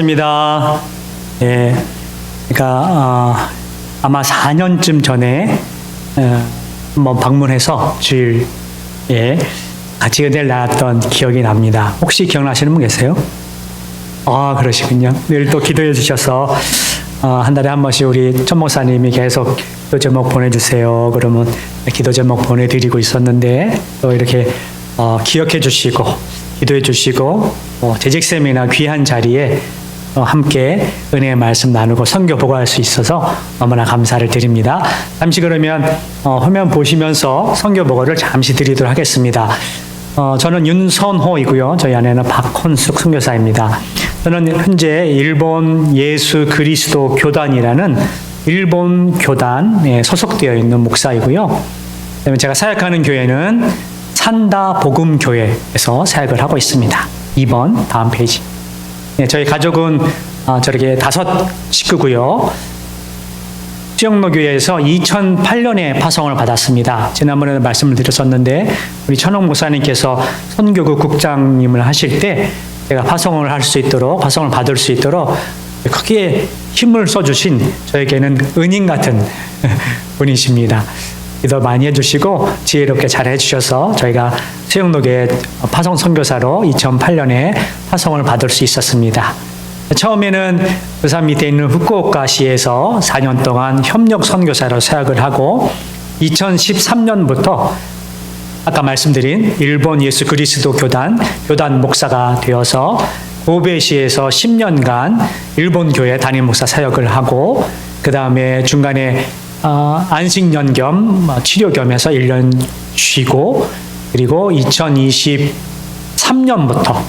입니다. 예, 그러니까 아마 4년쯤 전에 한번 방문해서 주일에 같이 은혜를 나눴던 기억이 납니다. 혹시 기억나시는 분 계세요? 그러시군요. 늘 또 기도해 주셔서 한 달에 한 번씩 우리 천 목사님이 계속 기도 제목 보내주세요. 그러면 기도 제목 보내드리고 있었는데 또 이렇게 기억해 주시고 기도해 주시고 재직쌤이나 귀한 자리에 함께 은혜의 말씀 나누고 선교 보고할 수 있어서 너무나 감사를 드립니다. 잠시 그러면 화면 보시면서 선교 보고를 잠시 드리도록 하겠습니다. 저는 윤선호이고요. 저희 아내는 박헌숙 선교사입니다. 저는 현재 일본 예수 그리스도 교단이라는 일본 교단에 소속되어 있는 목사이고요. 그다음에 제가 사역하는 교회는 산다 복음교회에서 사역을 하고 있습니다. 2번 다음 페이지. 네, 저희 가족은 저렇게 5 식구고요. 수영로교회에서 2008년에 파송을 받았습니다. 지난번에도 말씀을 드렸었는데 우리 천옥 목사님께서 선교국 국장님을 하실 때 제가 파송을 받을 수 있도록 크게 힘을 써주신 저에게는 은인 같은 분이십니다. 기도 많이 해주시고 지혜롭게 잘 해주셔서 저희가 수영로교회 파송 선교사로 2008년에 파송을 받을 수 있었습니다. 처음에는 부산 밑에 있는 후쿠오카시에서 4년 동안 협력 선교사로 사역을 하고 2013년부터 아까 말씀드린 일본 예수 그리스도 교단 목사가 되어서 고베시에서 10년간 일본 교회 담임 목사 사역을 하고 그 다음에 중간에 안식년 겸 치료 겸해서 1년 쉬고 그리고 2023년부터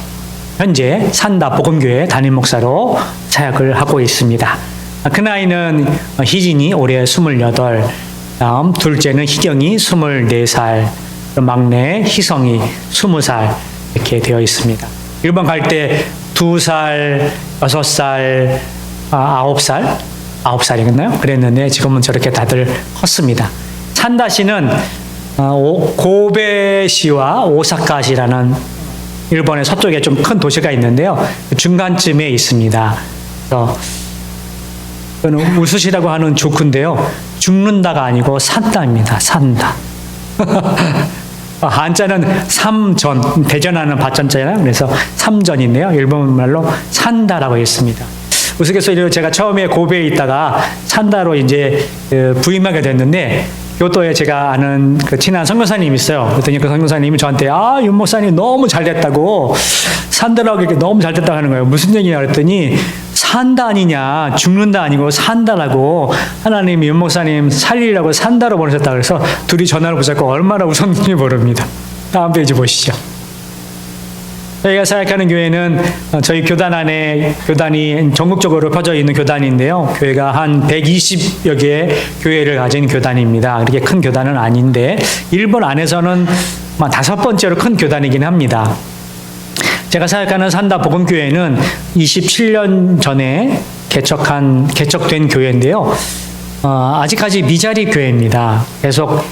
현재 산다 복음교회 담임 목사로 사역을 하고 있습니다. 큰 아이는 희진이 올해 28, 다음 둘째는 희경이 24살, 막내 희성이 20살 이렇게 되어 있습니다. 일본 갈 때 2살, 6살, 9살이겠나요? 그랬는데 지금은 저렇게 다들 컸습니다. 산다시는 고베시와 오사카시라는 일본의 서쪽에 좀 큰 도시가 있는데요. 중간쯤에 있습니다. 그래서 웃으시라고 하는 조크인데요. 죽는다가 아니고 산다입니다. 산다. 한자는 삼전, 대전하는 밭전자잖아요. 그래서 삼전인데요. 일본말로 산다라고 했습니다. 우스갯소리로 제가 처음에 고베에 있다가 산다로 이제 부임하게 됐는데 교토에 제가 아는 친한 선교사님이 있어요. 그랬더니 그 선교사님이 저한테 윤 목사님 너무 잘 됐다고 산다라고 이렇게 너무 잘 됐다고 하는 거예요. 무슨 얘기냐 그랬더니 산다 아니냐 죽는다 아니고 산다라고 하나님이 윤 목사님 살리려고 산다로 보내셨다 그래서 둘이 전화를 붙잡고 얼마나 웃었는지 모릅니다. 다음 페이지 보시죠. 저희가 사역하는 교회는 저희 교단 안에 교단이 전국적으로 펴져 있는 교단인데요. 교회가 한 120여 개의 교회를 가진 교단입니다. 그렇게 큰 교단은 아닌데 일본 안에서는 5번째로 큰 교단이긴 합니다. 제가 사역하는 산다 복음교회는 27년 전에 개척된 교회인데요. 아직까지 미자리 교회입니다. 계속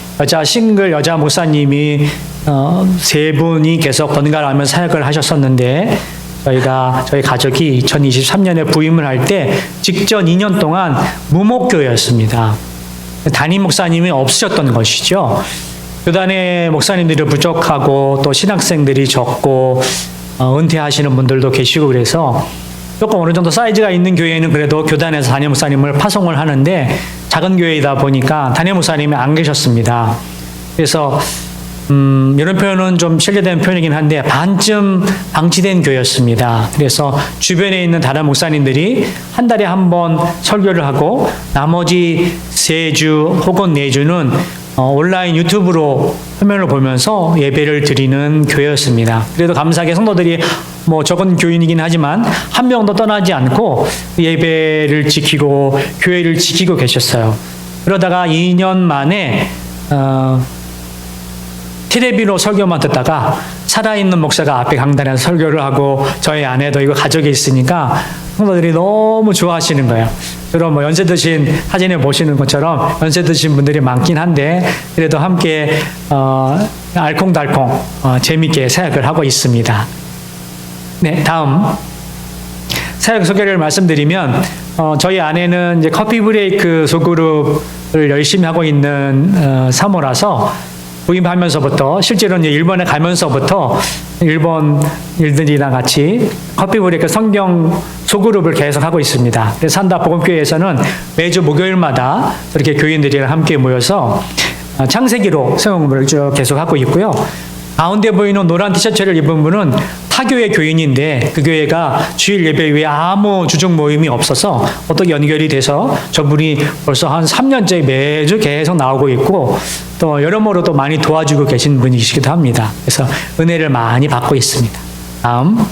싱글 여자 목사님이 3분이 계속 번갈아가며 사역을 하셨었는데 저희 가족이 2023년에 부임을 할 때 직전 2년 동안 무목교회였습니다. 담임 목사님이 없으셨던 것이죠. 교단의 목사님들이 부족하고 또 신학생들이 적고 은퇴하시는 분들도 계시고 그래서 조금 어느 정도 사이즈가 있는 교회는 그래도 교단에서 담임 목사님을 파송을 하는데 작은 교회이다 보니까 담임 목사님이 안 계셨습니다. 그래서 이런 표현은 좀 실례된 표현이긴 한데 반쯤 방치된 교회였습니다. 그래서 주변에 있는 다른 목사님들이 한 달에 한 번 설교를 하고 나머지 3주 혹은 4주는 온라인 유튜브로 화면을 보면서 예배를 드리는 교회였습니다. 그래도 감사하게 성도들이 적은 교인이긴 하지만 한 명도 떠나지 않고 예배를 지키고 교회를 지키고 계셨어요. 그러다가 2년 만에 텔레비로 설교만 듣다가 살아있는 목사가 앞에 강단에서 설교를 하고 저희 아내도 이거 가족이 있으니까 성도들이 너무 좋아하시는 거예요. 주로 연세 드신 사진에 보시는 것처럼 연세 드신 분들이 많긴 한데 그래도 함께 알콩달콩 재밌게 사역을 하고 있습니다. 네, 다음 사역 소개를 말씀드리면, 저희 아내는 이제 커피 브레이크 소그룹을 열심히 하고 있는 사모라서 부임하면서부터, 실제로 이제 일본에 가면서부터 일본 일들이랑 같이 커피 브레이크 성경 소그룹을 계속 하고 있습니다. 그래서 산다 복음교회에서는 매주 목요일마다 이렇게 교인들이랑 함께 모여서 창세기로 성경을 쭉 계속 하고 있고요. 가운데 보이는 노란 티셔츠를 입은 분은 타교회 교인인데 그 교회가 주일 예배 외에 아무 주중 모임이 없어서 어떻게 연결이 돼서 저분이 벌써 한 3년째 매주 계속 나오고 있고 또 여러모로 또 많이 도와주고 계신 분이시기도 합니다. 그래서 은혜를 많이 받고 있습니다. 다음.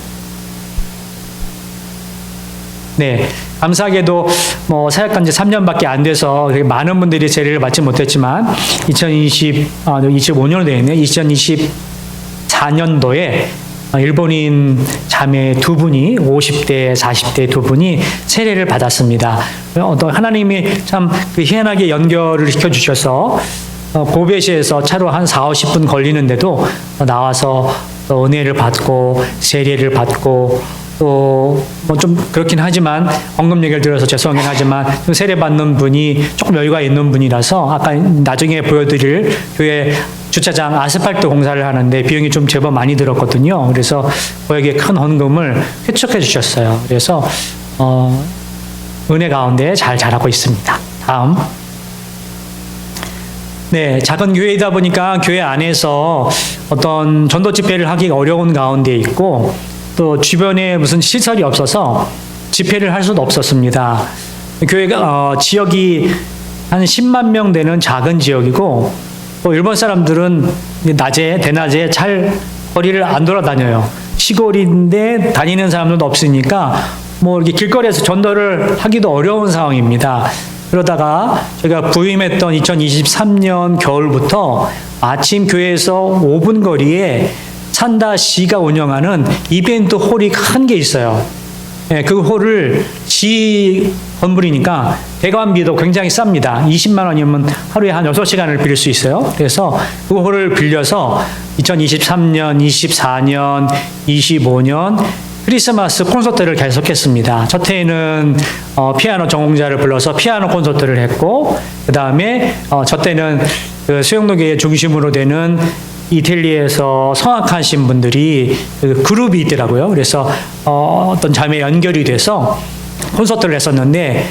네. 감사하게도 사역한 지 3년밖에 안 돼서 많은 분들이 세례를 받지 못했지만 25년도 되네. 2024년도에 일본인 자매 두 분이 50대, 40대 두 분이 세례를 받았습니다. 하나님이 참 희한하게 연결을 시켜주셔서 고베시에서 차로 한 4, 50분 걸리는데도 나와서 은혜를 받고 세례를 받고 또 좀 그렇긴 하지만 언급 얘기를 들어서 죄송하긴 하지만 세례 받는 분이 조금 여유가 있는 분이라서 아까 나중에 보여드릴 교회 주차장 아스팔트 공사를 하는데 비용이 좀 제법 많이 들었거든요. 그래서 거기에 큰 헌금을 회축해 주셨어요. 그래서 은혜 가운데 잘 자라고 있습니다. 다음. 네, 작은 교회이다 보니까 교회 안에서 어떤 전도 집회를 하기가 어려운 가운데 있고 또 주변에 무슨 시설이 없어서 집회를 할 수도 없었습니다. 교회가 지역이 한 10만 명 되는 작은 지역이고 또 일본 사람들은 대낮에 잘 거리를 안 돌아다녀요. 시골인데 다니는 사람들도 없으니까 이렇게 길거리에서 전도를 하기도 어려운 상황입니다. 그러다가 저희가 부임했던 2023년 겨울부터 아침 교회에서 5분 거리에 산다시가 운영하는 이벤트 홀이 큰 게 있어요. 네, 그 홀을 시 건물이니까 대관비도 굉장히 쌉니다. 20만 원이면 하루에 한 6시간을 빌릴 수 있어요. 그래서 그 홀을 빌려서 2023년, 24년, 25년 크리스마스 콘서트를 계속했습니다. 첫 해에는 피아노 전공자를 불러서 피아노 콘서트를 했고 그 다음에 저 때는 그 수영노교의 중심으로 되는 이태리에서 성악하신 분들이 그 그룹이 있더라고요. 그래서 어떤 자매에 연결이 돼서 콘서트를 했었는데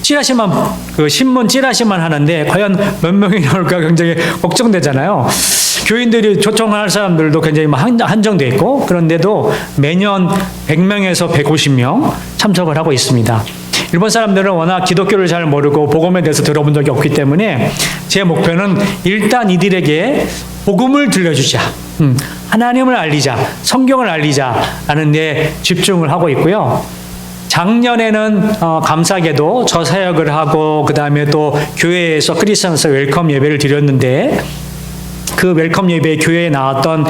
찌라시만 그 신문 찌라시만 하는데 과연 몇 명이 나올까 굉장히 걱정되잖아요. 교인들이 초청할 사람들도 굉장히 한정돼 있고 그런데도 매년 100명에서 150명 참석을 하고 있습니다. 일본 사람들은 워낙 기독교를 잘 모르고 복음에 대해서 들어본 적이 없기 때문에 제 목표는 일단 이들에게 복음을 들려주자. 하나님을 알리자. 성경을 알리자. 라는 데 집중을 하고 있고요. 작년에는 감사하게도 저 사역을 하고 그 다음에 또 교회에서 크리스마스 웰컴 예배를 드렸는데 그 웰컴 예배에 교회에 나왔던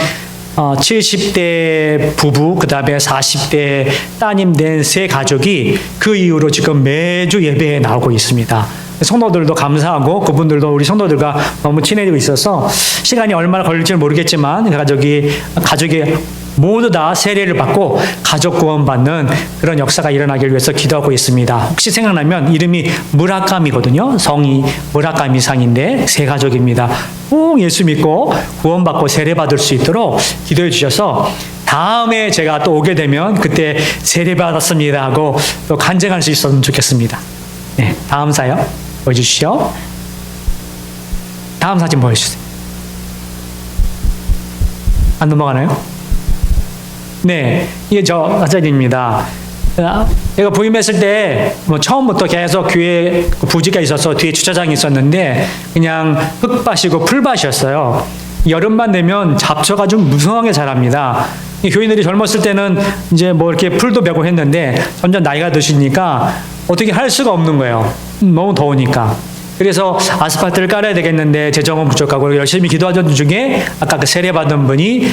70대 부부, 그 다음에 40대 따님 된 세 가족이 그 이후로 지금 매주 예배에 나오고 있습니다. 성도들도 감사하고 그분들도 우리 성도들과 너무 친해지고 있어서 시간이 얼마나 걸릴지 모르겠지만 가족이 모두 다 세례를 받고 가족 구원받는 그런 역사가 일어나길 위해서 기도하고 있습니다. 혹시 생각나면 이름이 무라카미거든요. 성이 무라카미상인데 세 가족입니다. 꼭 예수 믿고 구원받고 세례받을 수 있도록 기도해 주셔서 다음에 제가 또 오게 되면 그때 세례받았습니다 하고 또 간증할 수 있었으면 좋겠습니다. 네, 다음 사연 보여주시죠. 다음 사진 보여주세요. 안 넘어가나요? 네, 이게 저 사진입니다. 제가 부임했을 때 처음부터 계속 교회 부지가 있어서 뒤에 주차장이 있었는데 그냥 흙밭이고 풀밭이었어요. 여름만 되면 잡초가 좀 무성하게 자랍니다. 교인들이 젊었을 때는 이제 이렇게 풀도 베고 했는데 점점 나이가 드시니까 어떻게 할 수가 없는 거예요. 너무 더우니까. 그래서 아스팔트를 깔아야 되겠는데 재정은 부족하고 열심히 기도하던 중에 아까 그 세례받은 분이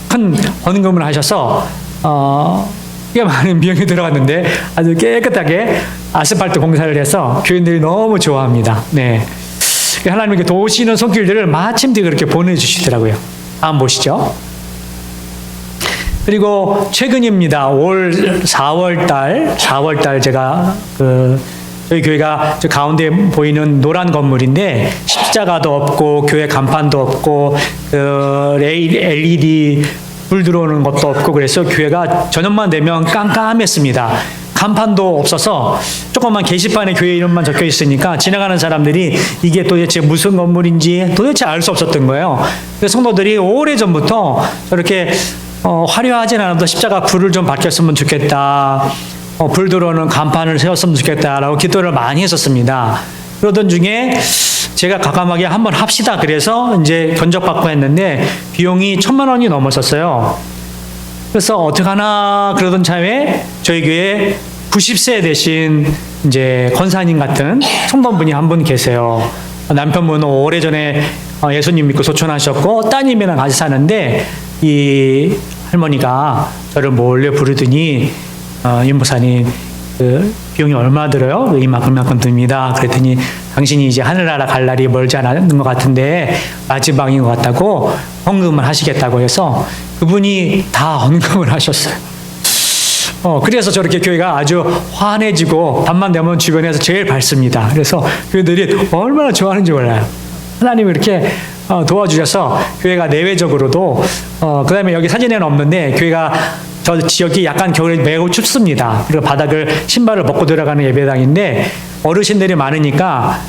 큰 헌금을 하셔서 꽤 많은 비용이 들어갔는데 아주 깨끗하게 아스팔트 공사를 해서 교인들이 너무 좋아합니다. 네, 하나님께 도우시는 손길들을 마침내 그렇게 보내주시더라고요. 다음 보시죠. 그리고 최근입니다. 올 4월달 제가 저희 교회가 저 가운데 보이는 노란 건물인데 십자가도 없고 교회 간판도 없고 LED 불 들어오는 것도 없고 그래서 교회가 저녁만 되면 깜깜했습니다. 간판도 없어서 조그만 게시판에 교회 이름만 적혀 있으니까 지나가는 사람들이 이게 도대체 무슨 건물인지 도대체 알 수 없었던 거예요. 그래서 성도들이 오래전부터 저렇게 화려하진 않아도 십자가 불을 좀 밝혔으면 좋겠다. 불 들어오는 간판을 세웠으면 좋겠다라고 기도를 많이 했었습니다. 그러던 중에 제가 과감하게 한번 합시다. 그래서 이제 견적받고 했는데 비용이 1,000,000원이 넘었었어요. 그래서 어떡하나 그러던 참에 저희 교회에 90세 되신 이제 권사님 같은 성도분이 한 분 계세요. 남편분은 오래전에 예수님 믿고 소천하셨고 따님이랑 같이 사는데 이 할머니가 저를 몰래 부르더니 임 목사님 비용이 얼마 들어요? 이만큼 듭니다. 그랬더니 당신이 이제 하늘나라 갈 날이 멀지 않은 것 같은데 마지막인 것 같다고 헌금을 하시겠다고 해서 그분이 다 헌금을 하셨어요. 그래서 저렇게 교회가 아주 환해지고 밤만 되면 주변에서 제일 밝습니다. 그래서 교회들이 얼마나 좋아하는지 몰라요. 하나님이 이렇게 도와주셔서 교회가 내외적으로도 그 다음에 여기 사진에는 없는데 교회가 저 지역이 약간 겨울에 매우 춥습니다. 그리고 바닥을 신발을 벗고 들어가는 예배당인데 어르신들이 많으니까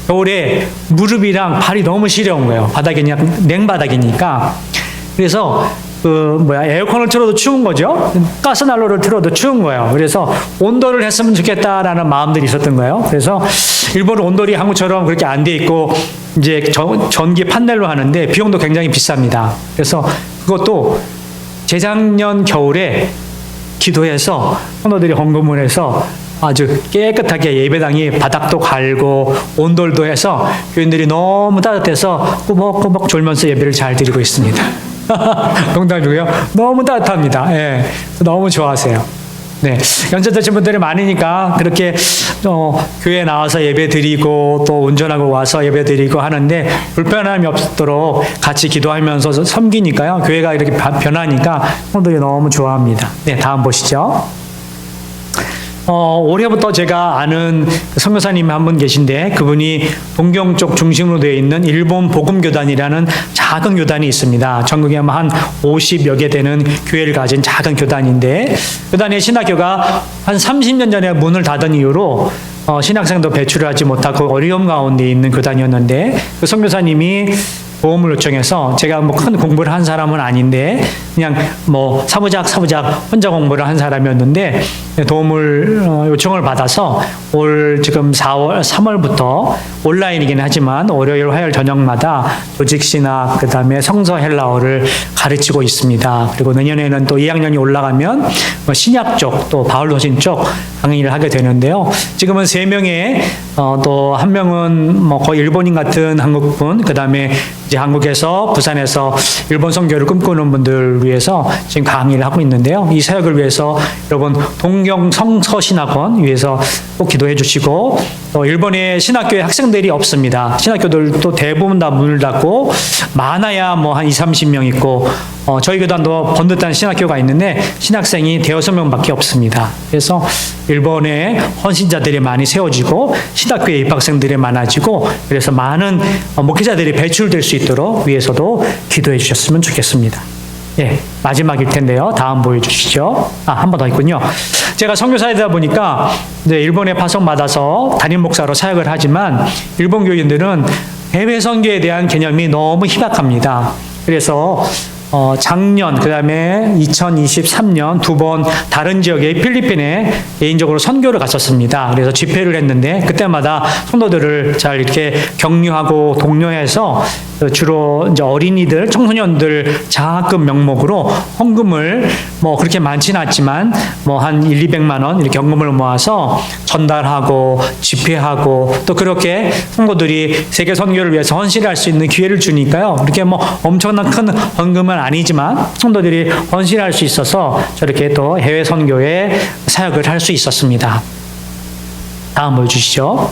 겨울에 무릎이랑 발이 너무 시려운 거예요. 바닥이 그냥 냉바닥이니까. 그래서 에어컨을 틀어도 추운 거죠. 가스난로를 틀어도 추운 거예요. 그래서 온돌을 했으면 좋겠다라는 마음들이 있었던 거예요. 그래서 일본 온돌이 한국처럼 그렇게 안 돼 있고 이제 전기 판넬로 하는데 비용도 굉장히 비쌉니다. 그래서 그것도 재작년 겨울에 기도해서 성도들이 헌금을 해서 아주 깨끗하게 예배당이 바닥도 갈고 온돌도 해서 교인들이 너무 따뜻해서 꾸벅꾸벅 졸면서 예배를 잘 드리고 있습니다. 농담이고요. 너무 따뜻합니다. 예, 너무 좋아하세요. 네, 연세 드신 분들이 많으니까 그렇게 교회에 나와서 예배 드리고 또 운전하고 와서 예배 드리고 하는데 불편함이 없도록 같이 기도하면서 섬기니까요. 교회가 이렇게 변하니까 성도들이 너무 좋아합니다. 네, 다음 보시죠. 올해부터 제가 아는 선교사님 한 분 계신데 그분이 동경 쪽 중심으로 되어 있는 일본 복음교단이라는 작은 교단이 있습니다. 전국에 한 50여 개 되는 교회를 가진 작은 교단인데 교단의 신학교가 한 30년 전에 문을 닫은 이유로 신학생도 배출을 하지 못하고 어려움 가운데 있는 교단이었는데 그 선교사님이 도움을 요청해서 제가 뭐 큰 공부를 한 사람은 아닌데 그냥 뭐 사부작 혼자 공부를 한 사람이었는데 도움을 요청을 받아서 올 지금 3월부터 온라인이긴 하지만 월요일 화요일 저녁마다 조직신학 그다음에 성서 헬라어를 가르치고 있습니다. 그리고 내년에는 또 2학년이 올라가면 신약 쪽 또 바울도신 쪽 강의를 하게 되는데요. 지금은 3명의 또 한 명은 뭐 거의 일본인 같은 한국분 그다음에 이제 한국에서 부산에서 일본 선교를 꿈꾸는 분들 위해서 지금 강의를 하고 있는데요. 이 사역을 위해서 여러분 동경 성서신학원 위해서 꼭 기도해 주시고 또 일본에 신학교에 학생들이 없습니다. 신학교들도 대부분 다 문을 닫고 많아야 뭐 한 20-30명 있고 저희 교단도 번듯한 신학교가 있는데 신학생이 5-6명밖에 없습니다. 그래서 일본에 헌신자들이 많이 세워지고 신학교에 입학생들이 많아지고 그래서 많은 목회자들이 배출될 수 있도록 위해서도 기도해 주셨으면 좋겠습니다. 예, 마지막일 텐데요. 다음 보여주시죠. 한 번 더 있군요. 제가 선교사이다 보니까 이제 일본에 파송받아서 담임 목사로 사역을 하지만 일본 교인들은 해외 선교에 대한 개념이 너무 희박합니다. 그래서 작년 그다음에 2023년 2번 다른 지역의 필리핀에 개인적으로 선교를 갔었습니다. 그래서 집회를 했는데 그때마다 성도들을 잘 이렇게 격려하고 독려해서 주로 이제 어린이들, 청소년들 장학금 명목으로 헌금을 뭐 그렇게 많지는 않지만 뭐 한 100-200만 원 이렇게 헌금을 모아서 전달하고 집회하고 또 그렇게 성도들이 세계 선교를 위해서 헌신할 수 있는 기회를 주니까요. 이렇게 뭐 엄청난 큰 헌금은 아니지만 성도들이 헌신할 수 있어서 저렇게 또 해외 선교에 사역을 할 수 있었습니다. 다음 보여주시죠.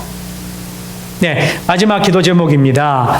네, 마지막 기도 제목입니다.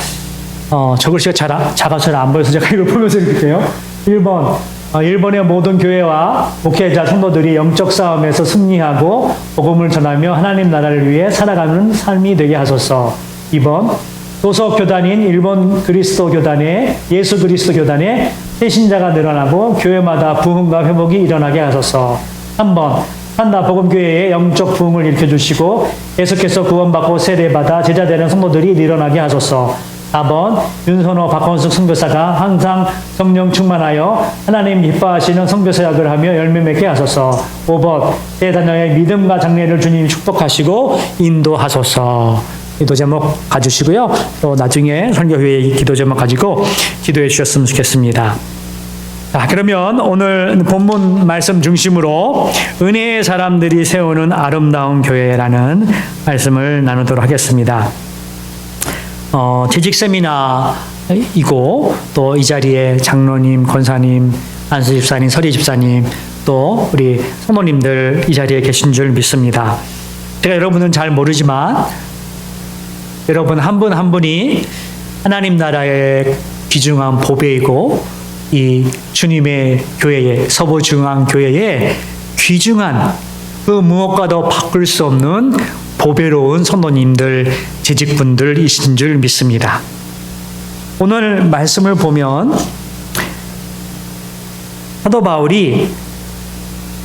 저 글씨가 작아서 잘 안 보여서 제가 이걸 보면서 읽을게요. 1번 일본의 모든 교회와 목회자 성도들이 영적 싸움에서 승리하고 복음을 전하며 하나님 나라를 위해 살아가는 삶이 되게 하소서. 2번, 도서 교단인 일본 그리스도 교단에 예수 그리스도 교단에 새신자가 늘어나고 교회마다 부흥과 회복이 일어나게 하소서. 3번, 산다 복음교회의 영적 부흥을 일으켜주시고 계속해서 구원받고 세례받아 제자되는 성도들이 늘어나게 하소서. 4번, 윤선호 박원숙 선교사가 항상 성령 충만하여 하나님 기뻐하시는 선교사역을 하며 열매 맺게 하소서. 5번, 대자녀의 믿음과 장래를 주님이 축복하시고 인도하소서. 기도 제목 가주시고요. 또 나중에 선교회의 기도 제목 가지고 기도해 주셨으면 좋겠습니다. 자, 그러면 오늘 본문 말씀 중심으로 은혜의 사람들이 세우는 아름다운 교회라는 말씀을 나누도록 하겠습니다. 재직 세미나이고 또 이 자리에 장로님, 권사님, 안수 집사님, 서리 집사님 또 우리 성도님들 이 자리에 계신 줄 믿습니다. 제가 여러분은 잘 모르지만 여러분 한 분 한 분이 하나님 나라의 귀중한 보배이고 이 주님의 교회에 서부중앙교회에 귀중한 그 무엇과도 바꿀 수 없는 보배로운 성도님들, 재직분들이신 줄 믿습니다. 오늘 말씀을 보면 사도 바울이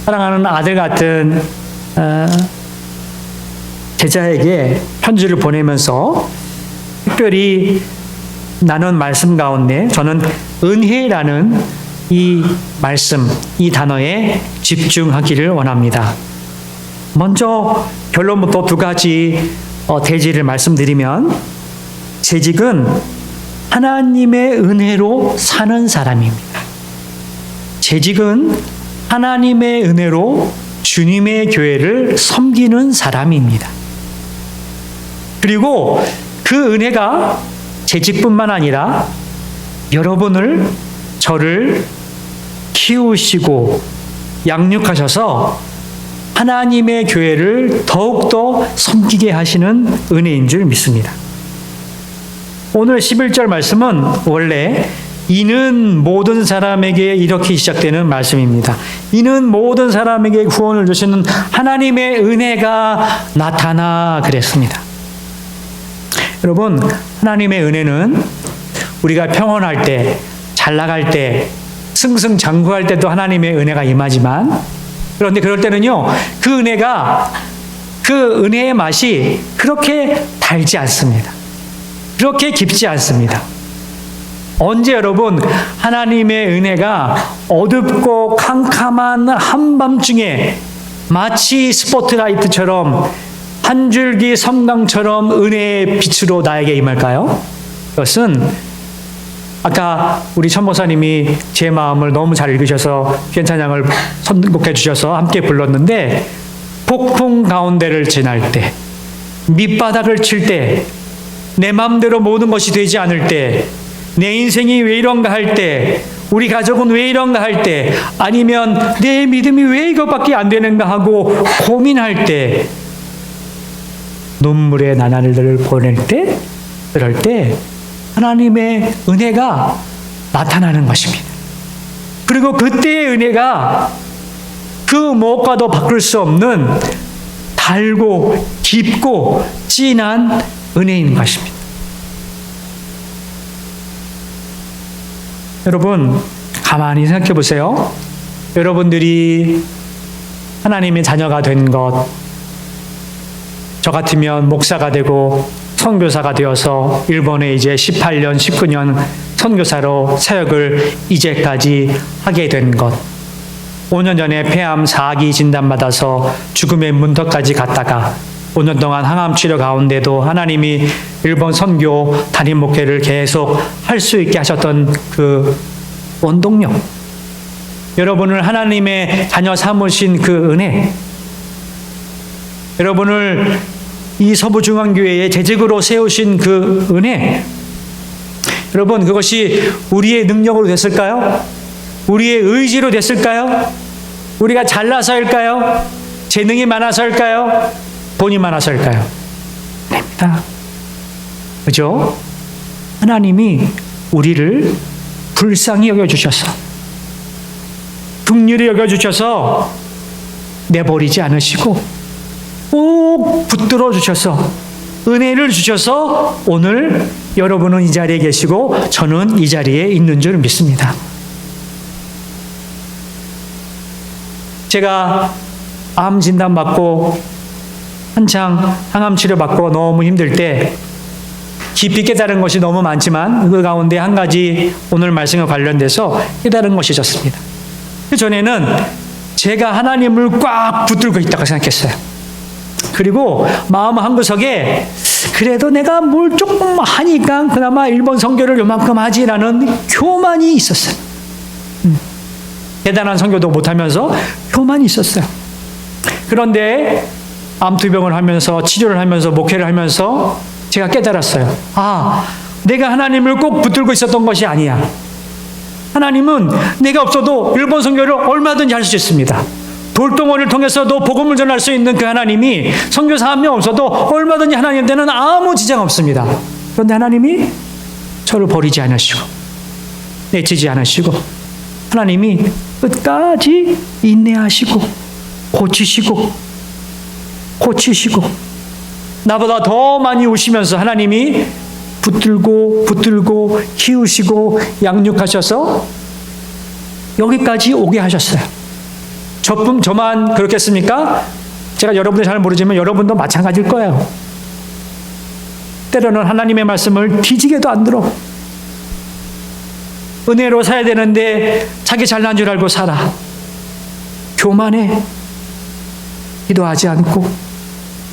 사랑하는 아들 같은 제자에게 편지를 보내면서 특별히 나눈 말씀 가운데 저는 은혜라는 이 말씀, 이 단어에 집중하기를 원합니다. 먼저 결론부터 두 가지 대지를 말씀드리면 재직은 하나님의 은혜로 사는 사람입니다. 재직은 하나님의 은혜로 주님의 교회를 섬기는 사람입니다. 그리고 그 은혜가 재직뿐만 아니라 여러분을 저를 키우시고 양육하셔서 하나님의 교회를 더욱더 섬기게 하시는 은혜인 줄 믿습니다. 오늘 11절 말씀은 원래 이는 모든 사람에게 이렇게 시작되는 말씀입니다. 이는 모든 사람에게 구원을 주시는 하나님의 은혜가 나타나 그랬습니다. 여러분, 하나님의 은혜는 우리가 평온할 때, 잘 나갈 때, 승승장구할 때도 하나님의 은혜가 임하지만 그런데 그럴 때는요, 그 은혜의 맛이 그렇게 달지 않습니다. 그렇게 깊지 않습니다. 언제 여러분 하나님의 은혜가 어둡고 캄캄한 한밤중에 마치 스포트라이트처럼 한 줄기 섬광처럼 은혜의 빛으로 나에게 임할까요? 그것은 아까 우리 천목사님이 제 마음을 너무 잘 읽으셔서 찬양을 선곡해 주셔서 함께 불렀는데 폭풍 가운데를 지날 때, 밑바닥을 칠 때, 내 마음대로 모든 것이 되지 않을 때, 내 인생이 왜 이런가 할 때, 우리 가족은 왜 이런가 할 때, 아니면 내 믿음이 왜 이것밖에 안 되는가 하고 고민할 때, 눈물의 나날들을 보낼 때, 그럴 때 하나님의 은혜가 나타나는 것입니다. 그리고 그때의 은혜가 그 무엇과도 바꿀 수 없는 달고 깊고 진한 은혜인 것입니다. 여러분, 가만히 생각해 보세요. 여러분들이 하나님의 자녀가 된 것, 저 같으면 목사가 되고 선교사가 되어서 일본에 이제 18년, 19년 선교사로 사역을 이제까지 하게 된 것, 5년 전에 폐암 4기 진단받아서 죽음의 문턱까지 갔다가 5년 동안 항암 치료 가운데도 하나님이 일본 선교 단임 목회를 계속 할 수 있게 하셨던 그 원동력, 여러분을 하나님의 자녀 삼으신 그 은혜, 여러분을 이 서부중앙교회의 재직으로 세우신 그 은혜, 여러분 그것이 우리의 능력으로 됐을까요? 우리의 의지로 됐을까요? 우리가 잘나서일까요? 재능이 많아서일까요? 돈이 많아서일까요? 아닙니다. 그죠? 하나님이 우리를 불쌍히 여겨주셔서 긍휼히 여겨주셔서 내버리지 않으시고 꼭 붙들어 주셔서 은혜를 주셔서 오늘 여러분은 이 자리에 계시고 저는 이 자리에 있는 줄 믿습니다. 제가 암 진단 받고 한창 항암 치료 받고 너무 힘들 때 깊이 깨달은 것이 너무 많지만 그 가운데 한 가지 오늘 말씀과 관련돼서 깨달은 것이 있었습니다. 그 전에는 제가 하나님을 꽉 붙들고 있다고 생각했어요. 그리고 마음 한구석에 그래도 내가 뭘 조금 하니까 그나마 일본 선교를 요만큼 하지라는 교만이 있었어요. 대단한 선교도 못하면서 교만이 있었어요. 그런데 암투병을 하면서 치료를 하면서 목회를 하면서 제가 깨달았어요. 아, 내가 하나님을 꼭 붙들고 있었던 것이 아니야. 하나님은 내가 없어도 일본 선교를 얼마든지 할 수 있습니다. 돌덩어리를 통해서도 복음을 전할 수 있는 그 하나님이 선교사 한 명 없어도 얼마든지 하나님한테는 아무 지장 없습니다. 그런데 하나님이 저를 버리지 않으시고 내치지 않으시고 하나님이 끝까지 인내하시고 고치시고 나보다 더 많이 우시면서 하나님이 붙들고 키우시고 양육하셔서 여기까지 오게 하셨어요. 저만 그렇겠습니까? 제가 여러분들 잘 모르지만 여러분도 마찬가지일 거예요. 때로는 하나님의 말씀을 뒤지게도 안 들어. 은혜로 살아야 되는데 자기 잘난 줄 알고 살아. 교만해. 기도하지 않고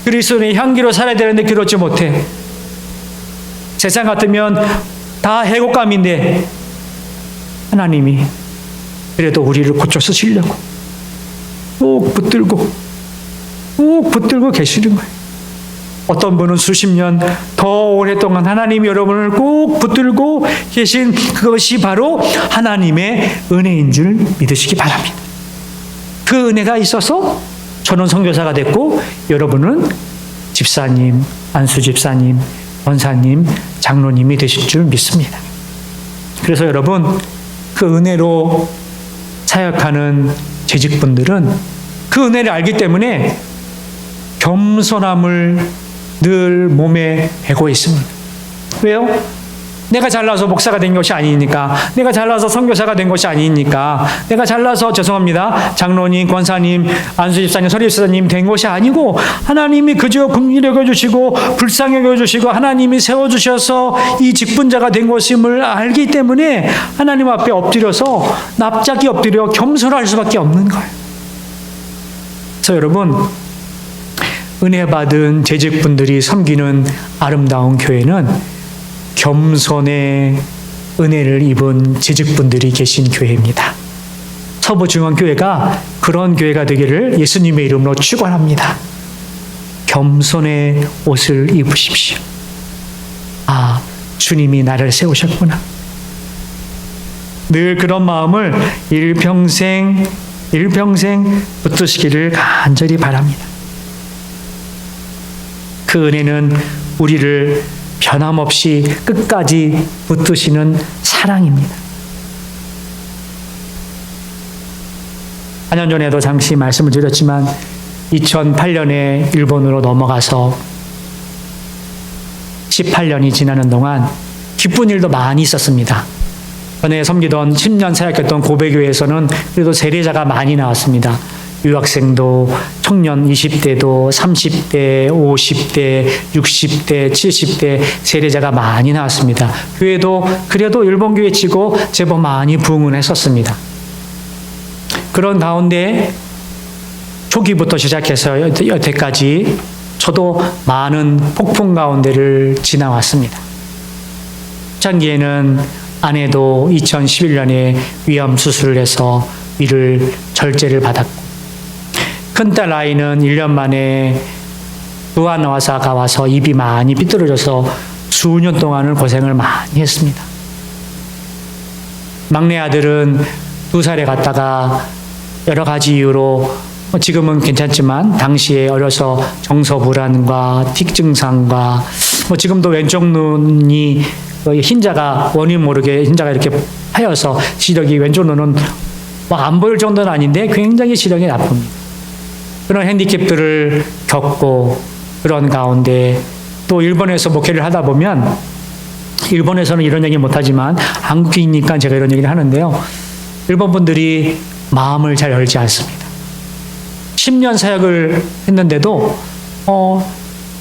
그리스도의 향기로 살아야 되는데 그렇지 못해. 세상 같으면 다 해곡감인데 하나님이 그래도 우리를 고쳐 쓰시려고 꼭 붙들고 계시는 거예요. 어떤 분은 수십 년 더 오랫동안 하나님이 여러분을 꼭 붙들고 계신 그것이 바로 하나님의 은혜인 줄 믿으시기 바랍니다. 그 은혜가 있어서 저는 선교사가 됐고 여러분은 집사님, 안수 집사님, 권사님, 장로님이 되실 줄 믿습니다. 그래서 여러분 그 은혜로 사역하는 재직분들은 그 은혜를 알기 때문에 겸손함을 늘 몸에 배고 있습니다. 왜요? 내가 잘나서 목사가 된 것이 아니니까, 내가 잘나서 선교사가 된 것이 아니니까, 내가 잘나서 죄송합니다 장로님, 권사님, 안수집사님, 서리집사님 된 것이 아니고 하나님이 그저 긍휼히 여겨주시고 불쌍히 여겨주시고 하나님이 세워주셔서 이 직분자가 된 것임을 알기 때문에 하나님 앞에 엎드려서 납작이 엎드려 겸손할 수밖에 없는 거예요. 그래서 여러분 은혜 받은 재직분들이 섬기는 아름다운 교회는 겸손의 은혜를 입은 재직분들이 계신 교회입니다. 서부중앙교회가 그런 교회가 되기를 예수님의 이름으로 축원합니다. 겸손의 옷을 입으십시오. 아, 주님이 나를 세우셨구나. 늘 그런 마음을 일평생 붙드시기를 간절히 바랍니다. 그 은혜는 우리를 변함없이 끝까지 붙드시는 사랑입니다. 4년 전에도 잠시 말씀을 드렸지만 2008년에 일본으로 넘어가서 18년이 지나는 동안 기쁜 일도 많이 있었습니다. 전에 섬기던 10년 사역했던 고배교회에서는 그래도 세례자가 많이 나왔습니다. 유학생도 청년 20대도 30대, 50대, 60대, 70대 세례자가 많이 나왔습니다. 교회도 그래도 일본 교회 치고 제법 많이 부흥을 했었습니다. 그런 가운데 초기부터 시작해서 여태까지 저도 많은 폭풍 가운데를 지나왔습니다. 초창기에는 아내도 2011년에 위암 수술을 해서 위를 절제를 받았고 큰딸 아이는 1년 만에 부안화사가 와서 입이 많이 삐뚤어져서 수년 동안을 고생을 많이 했습니다. 막내 아들은 2살에 갔다가 여러 가지 이유로 지금은 괜찮지만 당시에 어려서 정서불안과 틱 증상과 지금도 왼쪽 눈이 흰자가 원인 모르게 흰자가 이렇게 하여서 시력이 왼쪽 눈은 막 안 보일 정도는 아닌데 굉장히 시력이 나쁩니다. 그런 핸디캡들을 겪고 그런 가운데 또 일본에서 목회를 하다 보면 일본에서는 이런 얘기 못하지만 한국이니까 제가 이런 얘기를 하는데요. 일본 분들이 마음을 잘 열지 않습니다. 10년 사역을 했는데도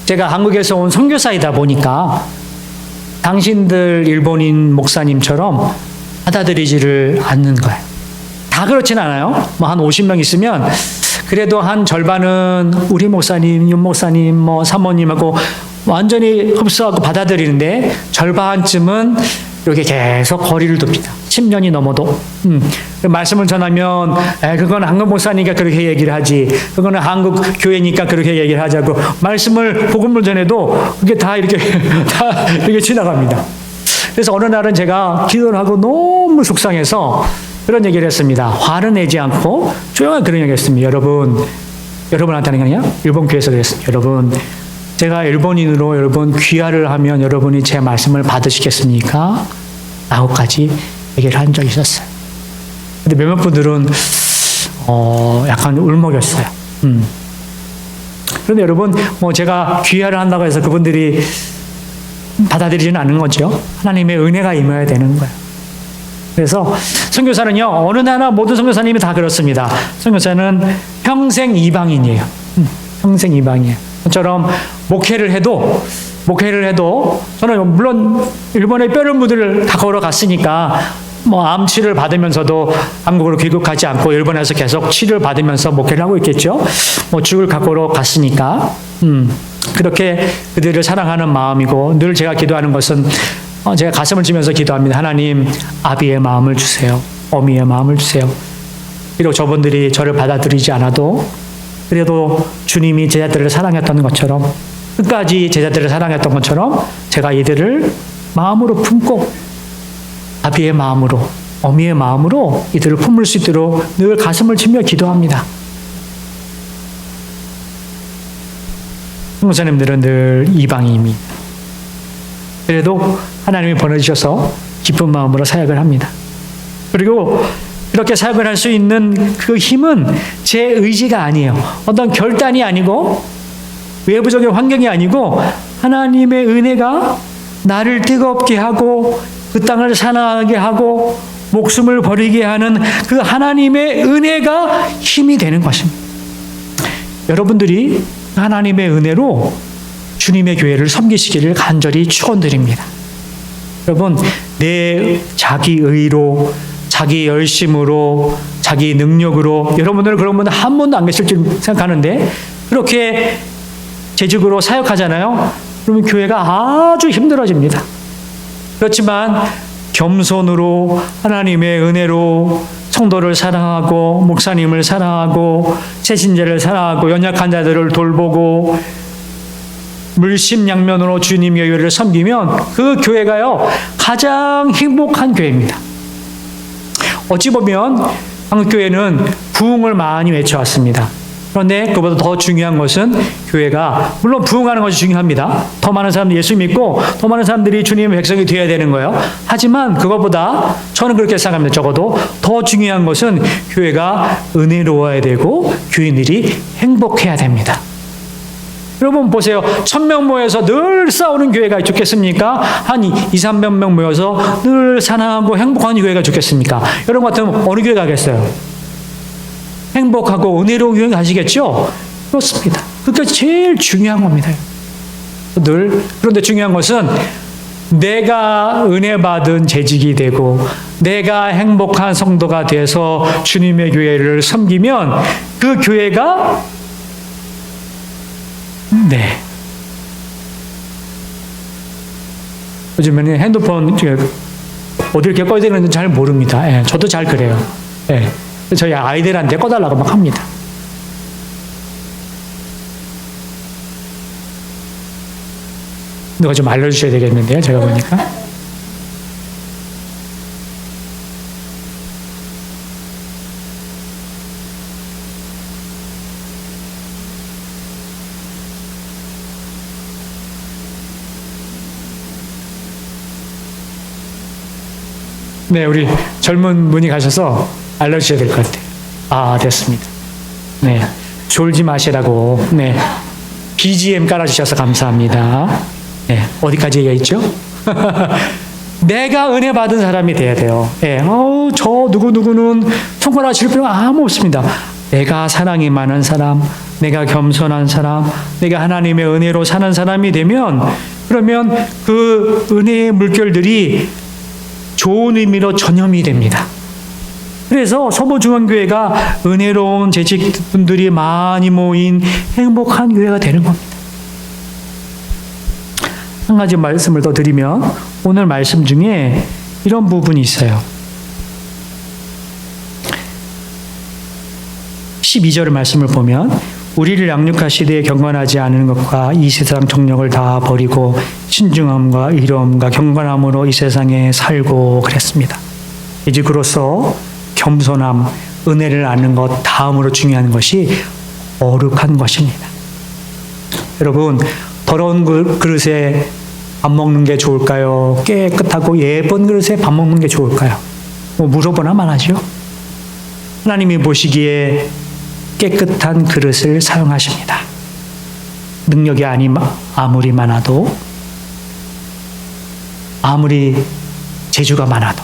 제가 한국에서 온 선교사이다 보니까 당신들 일본인 목사님처럼 받아들이지를 않는 거예요. 다 그렇진 않아요. 뭐 한 50명 있으면 그래도 한 절반은 우리 목사님, 윤 목사님, 뭐 사모님하고 완전히 흡수하고 받아들이는데 절반쯤은 이렇게 계속 거리를 둡니다. 10년이 넘어도. 말씀을 전하면 그건 한국 목사니까 그렇게 얘기를 하지. 그거는 한국 교회니까 그렇게 얘기를 하자고. 말씀을 복음을 전해도 그게 다 이렇게 다 이렇게 지나갑니다. 그래서 어느 날은 제가 기도를 하고 너무 속상해서 그런 얘기를 했습니다. 화를 내지 않고 조용한 그런 얘기를 했습니다. 여러분한테는 그냥 일본 교회에서 그랬습니다. 여러분, 제가 일본인으로 여러분 귀화를 하면 여러분이 제 말씀을 받으시겠습니까? 라고까지 얘기를 한 적이 있었어요. 근데 몇몇 분들은 약간 울먹였어요. 그런데 여러분, 뭐 제가 귀화를 한다고 해서 그분들이 받아들이지는 않는 거죠. 하나님의 은혜가 임해야 되는 거예요. 그래서 선교사는요, 어느 나라 모든 선교사님이 다 그렇습니다. 선교사는 평생 이방인이에요. 평생 이방이에요. 저처럼 목회를 해도 저는 물론 일본의 뼈를 묻을 다 걸어갔으니까 뭐 암 치료를 받으면서도 한국으로 귀국하지 않고 일본에서 계속 치료를 받으면서 목회를 하고 있겠죠. 뭐 죽을 각오로 갔으니까 그렇게 그들을 사랑하는 마음이고 늘 제가 기도하는 것은 제가 가슴을 치면서 기도합니다. 하나님, 아비의 마음을 주세요. 어미의 마음을 주세요. 비록 저분들이 저를 받아들이지 않아도 그래도 주님이 제자들을 사랑했던 것처럼 끝까지 제자들을 사랑했던 것처럼 제가 이들을 마음으로 품고 아비의 마음으로 어미의 마음으로 이들을 품을 수 있도록 늘 가슴을 치며 기도합니다. 선교사님들은 늘 이방인입니다. 그래도 하나님이 보내주셔서 기쁜 마음으로 사역을 합니다. 그리고 이렇게 사역을 할 수 있는 그 힘은 제 의지가 아니에요. 어떤 결단이 아니고 외부적인 환경이 아니고 하나님의 은혜가 나를 뜨겁게 하고 그 땅을 사나하게 하고 목숨을 버리게 하는 그 하나님의 은혜가 힘이 되는 것입니다. 여러분들이 하나님의 은혜로 주님의 교회를 섬기시기를 간절히 축원드립니다. 여러분, 내 자기 의로, 자기 열심으로, 자기 능력으로 여러분들은 그런 분들 한 번도 안 계실 줄 생각하는데 그렇게 재직으로 사역하잖아요. 그러면 교회가 아주 힘들어집니다. 그렇지만 겸손으로 하나님의 은혜로 성도를 사랑하고 목사님을 사랑하고 새신자를 사랑하고 연약한 자들을 돌보고 물심양면으로 주님의 교회를 섬기면 그 교회가요 가장 행복한 교회입니다. 어찌 보면 한국교회는 부흥을 많이 외쳐왔습니다. 그런데 그보다 더 중요한 것은 교회가 물론 부흥하는 것이 중요합니다. 더 많은 사람들이 예수 믿고 더 많은 사람들이 주님의 백성이 되어야 되는 거예요. 하지만 그것보다 저는 그렇게 생각합니다. 적어도 더 중요한 것은 교회가 은혜로워야 되고 교인들이 행복해야 됩니다. 여러분 보세요. 1000명 모여서 늘 싸우는 교회가 좋겠습니까? 한 200~300명 모여서 늘 사랑하고 행복한 교회가 좋겠습니까? 여러분 같으면 어느 교회 가겠어요? 행복하고 은혜로운 교회 가시겠죠? 그렇습니다. 그게 제일 중요한 겁니다. 늘. 그런데 중요한 것은 내가 은혜 받은 재직이 되고 내가 행복한 성도가 돼서 주님의 교회를 섬기면 그 교회가 요즘에는 핸드폰 어디 이렇게 꺼야 되는지 잘 모릅니다. 저도 잘 그래요. 저희 아이들한테 꺼달라고 막 합니다. 누가 좀 알려주셔야 되겠는데요, 제가 보니까. 네, 우리 젊은 분이 가셔서 알려주셔야 될 것 같아요. 아, 됐습니다. 네. 졸지 마시라고, 네. BGM 깔아주셔서 감사합니다. 네. 어디까지 얘기했죠? 내가 은혜 받은 사람이 돼야 돼요. 예, 저 누구누구는 손가락질 필요가 아무 없습니다. 내가 사랑이 많은 사람, 내가 겸손한 사람, 내가 하나님의 은혜로 사는 사람이 되면, 그러면 그 은혜의 물결들이 좋은 의미로 전염이 됩니다. 그래서 서부중앙교회가 은혜로운 재직분들이 많이 모인 행복한 교회가 되는 겁니다. 한 가지 말씀을 더 드리면, 오늘 말씀 중에 이런 부분이 있어요. 12절 말씀을 보면, 우리를 양육하시되 경건하지 않은 것과 이 세상 정력을 다 버리고 신중함과 의로움과 경건함으로 이 세상에 살고 그랬습니다. 이직으로서 겸손함, 은혜를 아는 것 다음으로 중요한 것이 거룩한 것입니다. 여러분, 더러운 그릇에 밥 먹는 게 좋을까요? 깨끗하고 예쁜 그릇에 밥 먹는 게 좋을까요? 물어보나 말하죠. 하나님이 보시기에 깨끗한 그릇을 사용하십니다. 능력이 아무리 많아도, 아무리 재주가 많아도,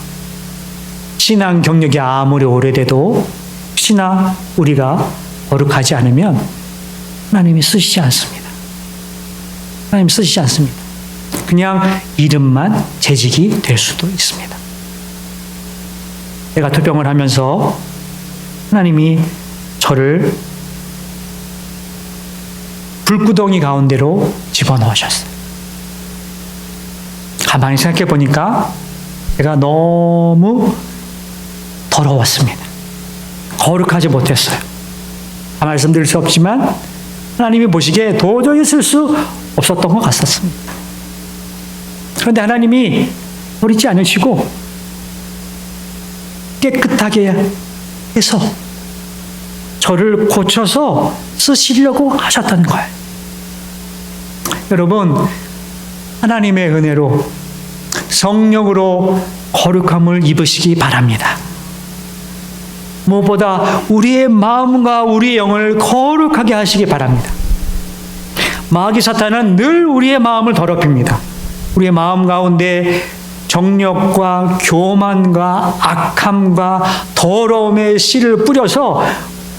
신앙 경력이 아무리 오래돼도 혹시나 우리가 거룩하지 않으면 하나님이 쓰시지 않습니다. 하나님 쓰시지 않습니다. 그냥 이름만 재직이 될 수도 있습니다. 제가 토병을 하면서 하나님이 저를 불구덩이 가운데로 집어넣으셨어요. 가만히 생각해 보니까 제가 너무 더러웠습니다. 거룩하지 못했어요. 다 말씀드릴 수 없지만 하나님이 보시기에 도저히 쓸 수 없었던 것 같았습니다. 그런데 하나님이 버리지 않으시고 깨끗하게 해서 저를 고쳐서 쓰시려고 하셨던 거예요. 여러분, 하나님의 은혜로 성령으로 거룩함을 입으시기 바랍니다. 무엇보다 우리의 마음과 우리의 영을 거룩하게 하시기 바랍니다. 마귀 사탄은 늘 우리의 마음을 더럽힙니다. 우리의 마음 가운데 정욕과 교만과 악함과 더러움의 씨를 뿌려서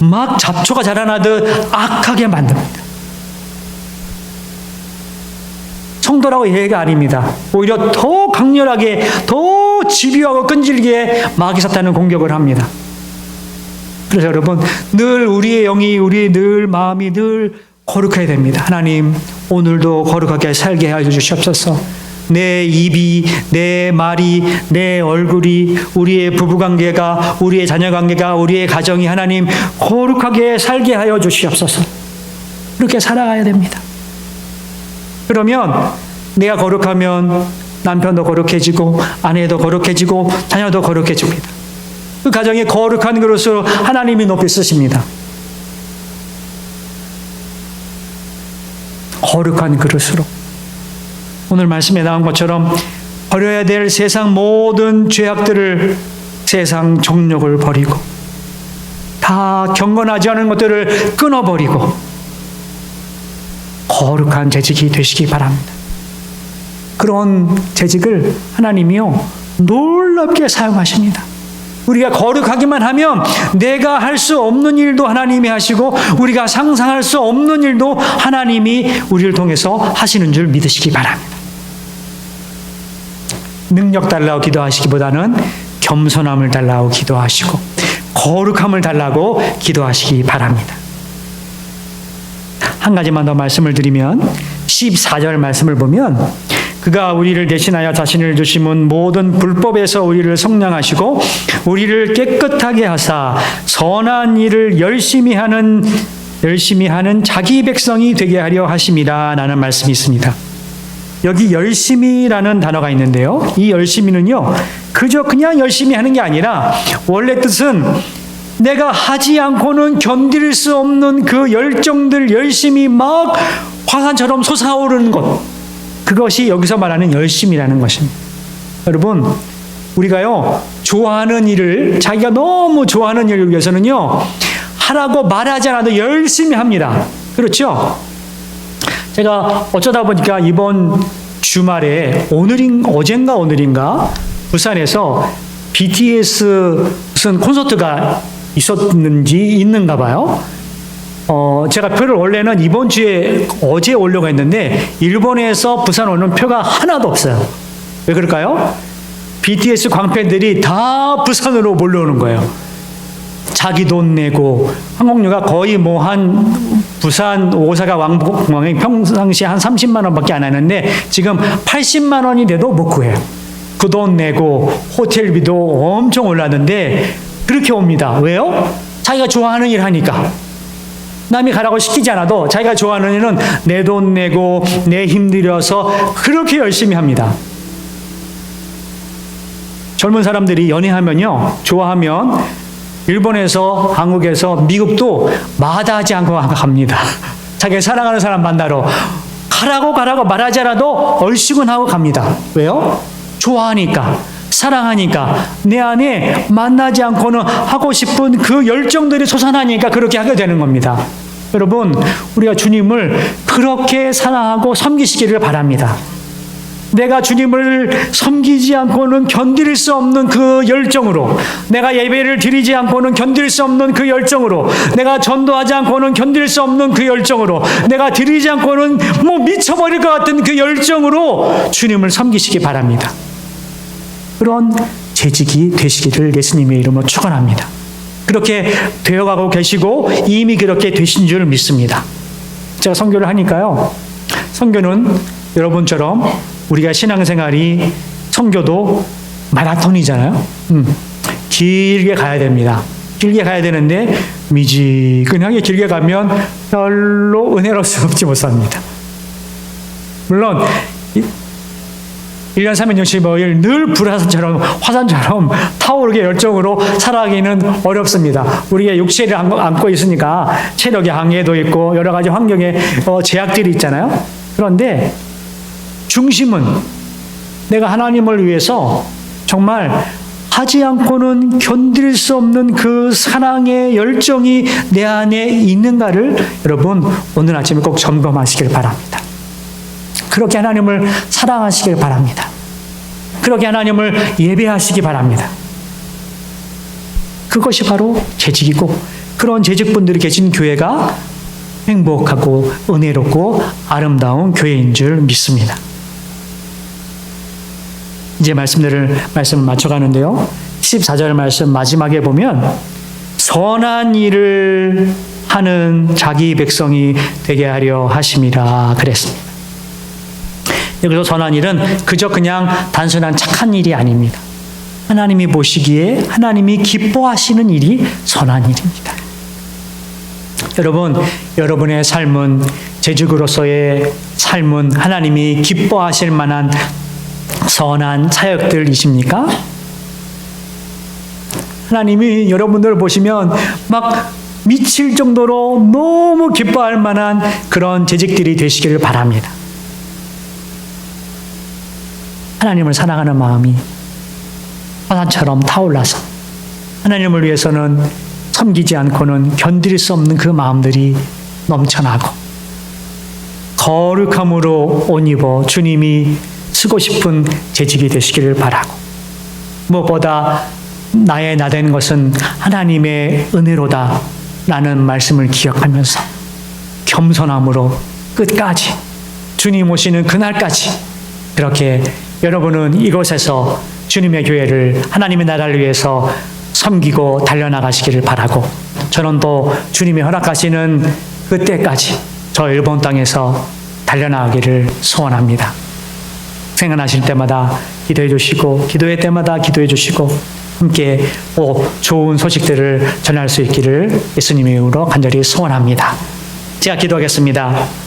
막 잡초가 자라나듯 악하게 만듭니다. 성도라고 예가 아닙니다. 오히려 더 강렬하게, 더 집요하고 끈질기게 마귀 사탄은 공격을 합니다. 그래서 여러분, 늘 우리의 영이, 우리의 늘 마음이 늘 거룩해야 됩니다. 하나님, 오늘도 거룩하게 살게 하여 주시옵소서. 내 입이, 내 말이, 내 얼굴이, 우리의 부부관계가, 우리의 자녀관계가, 우리의 가정이 하나님 거룩하게 살게 하여 주시옵소서. 그렇게 살아가야 됩니다. 그러면 내가 거룩하면 남편도 거룩해지고 아내도 거룩해지고 자녀도 거룩해집니다. 그 가정이 거룩한 그릇으로 하나님이 높이 쓰십니다. 거룩한 그릇으로. 오늘 말씀에 나온 것처럼 버려야 될 세상 모든 죄악들을, 세상 정욕을 버리고 다 경건하지 않은 것들을 끊어버리고 거룩한 재직이 되시기 바랍니다. 그런 재직을 하나님이요 놀랍게 사용하십니다. 우리가 거룩하기만 하면 내가 할 수 없는 일도 하나님이 하시고 우리가 상상할 수 없는 일도 하나님이 우리를 통해서 하시는 줄 믿으시기 바랍니다. 능력 달라고 기도하시기보다는 겸손함을 달라고 기도하시고 거룩함을 달라고 기도하시기 바랍니다. 한 가지만 더 말씀을 드리면 14절 말씀을 보면 그가 우리를 대신하여 자신을 주심은 모든 불법에서 우리를 속량하시고 우리를 깨끗하게 하사 선한 일을 열심히 하는 자기 백성이 되게 하려 하심이라 라는 말씀이 있습니다. 여기 열심히라는 단어가 있는데요. 이 열심히는요, 그저 그냥 열심히 하는 게 아니라 원래 뜻은 내가 하지 않고는 견딜 수 없는 그 열정들 열심히 막 화산처럼 솟아오르는 것, 그것이 여기서 말하는 열심이라는 것입니다. 여러분, 우리가요, 좋아하는 일을, 자기가 너무 좋아하는 일을 위해서는요, 하라고 말하지 않아도 열심히 합니다. 그렇죠? 제가 어쩌다 보니까 이번 주말에 어젠가 오늘인가 부산에서 BTS 무슨 콘서트가 있는가 봐요. 제가 표를 원래는 이번 주에 어제 오려고 했는데 일본에서 부산 오는 표가 하나도 없어요. 왜 그럴까요? BTS 광팬들이 다 부산으로 몰려오는 거예요. 자기 돈 내고 항공료가 거의 한 부산 오사카 왕복공항이 평상시에 한 30만 원밖에 안 하는데 지금 80만 원이 돼도 못 구해요. 그 돈 내고 호텔비도 엄청 올랐는데 그렇게 옵니다. 왜요? 자기가 좋아하는 일 하니까. 남이 가라고 시키지 않아도 자기가 좋아하는 일은 내 돈 내고 내 힘 들여서 그렇게 열심히 합니다. 젊은 사람들이 연애하면요, 좋아하면 일본에서, 한국에서, 미국도 마다하지 않고 갑니다. 자기 사랑하는 사람 만나러 가라고 말하지 않아도 얼씨군 하고 갑니다. 왜요? 좋아하니까, 사랑하니까, 내 안에 만나지 않고는 하고 싶은 그 열정들이 솟아나니까 그렇게 하게 되는 겁니다. 여러분, 우리가 주님을 그렇게 사랑하고 섬기시기를 바랍니다. 내가 주님을 섬기지 않고는 견딜 수 없는 그 열정으로, 내가 예배를 드리지 않고는 견딜 수 없는 그 열정으로, 내가 전도하지 않고는 견딜 수 없는 그 열정으로, 내가 드리지 않고는 미쳐버릴 것 같은 그 열정으로 주님을 섬기시기 바랍니다. 그런 재직이 되시기를 예수님의 이름으로 축원합니다. 그렇게 되어가고 계시고 이미 그렇게 되신 줄 믿습니다. 제가 선교를 하니까요, 선교는 여러분처럼 우리가 신앙생활이 선교도 마라톤이잖아요. 길게 가야 됩니다. 길게 가야 되는데 미지근하게 길게 가면 별로 은혜롭지 못합니다. 물론 1년 365일 늘 불화산처럼 화산처럼 타오르게 열정으로 살아가기는 어렵습니다. 우리가 육체를 안고 있으니까 체력의 한계도 있고 여러 가지 환경에 제약들이 있잖아요. 그런데 중심은 내가 하나님을 위해서 정말 하지 않고는 견딜 수 없는 그 사랑의 열정이 내 안에 있는가를 여러분 오늘 아침에 꼭 점검하시길 바랍니다. 그렇게 하나님을 사랑하시길 바랍니다. 그렇게 하나님을 예배하시기 바랍니다. 그것이 바로 재직이고 그런 재직분들이 계신 교회가 행복하고 은혜롭고 아름다운 교회인 줄 믿습니다. 이제 말씀을 맞춰가는데요. 14절 말씀 마지막에 보면 선한 일을 하는 자기 백성이 되게 하려 하심이라 그랬습니다. 여기서 선한 일은 그냥 단순한 착한 일이 아닙니다. 하나님이 보시기에 하나님이 기뻐하시는 일이 선한 일입니다. 여러분, 여러분의 삶은 재직으로서의 삶은 하나님이 기뻐하실 만한 선한 사역들이십니까? 하나님이 여러분들을 보시면 막 미칠 정도로 너무 기뻐할 만한 그런 재직들이 되시기를 바랍니다. 하나님을 사랑하는 마음이 화산처럼 타올라서 하나님을 위해서는 섬기지 않고는 견딜 수 없는 그 마음들이 넘쳐나고 거룩함으로 옷 입어 주님이 쓰고 싶은 재직이 되시기를 바라고 무엇보다 나의 나된 것은 하나님의 은혜로다 라는 말씀을 기억하면서 겸손함으로 끝까지 주님 오시는 그날까지 그렇게 여러분은 이곳에서 주님의 교회를 하나님의 나라를 위해서 섬기고 달려나가시기를 바라고 저는 또 주님이 허락하시는 그때까지 저 일본 땅에서 달려나가기를 소원합니다. 생각나실 때마다 기도해 주시고 기도회 때마다 기도해 주시고 함께 좋은 소식들을 전할 수 있기를 예수님의 이름으로 간절히 소원합니다. 제가 기도하겠습니다.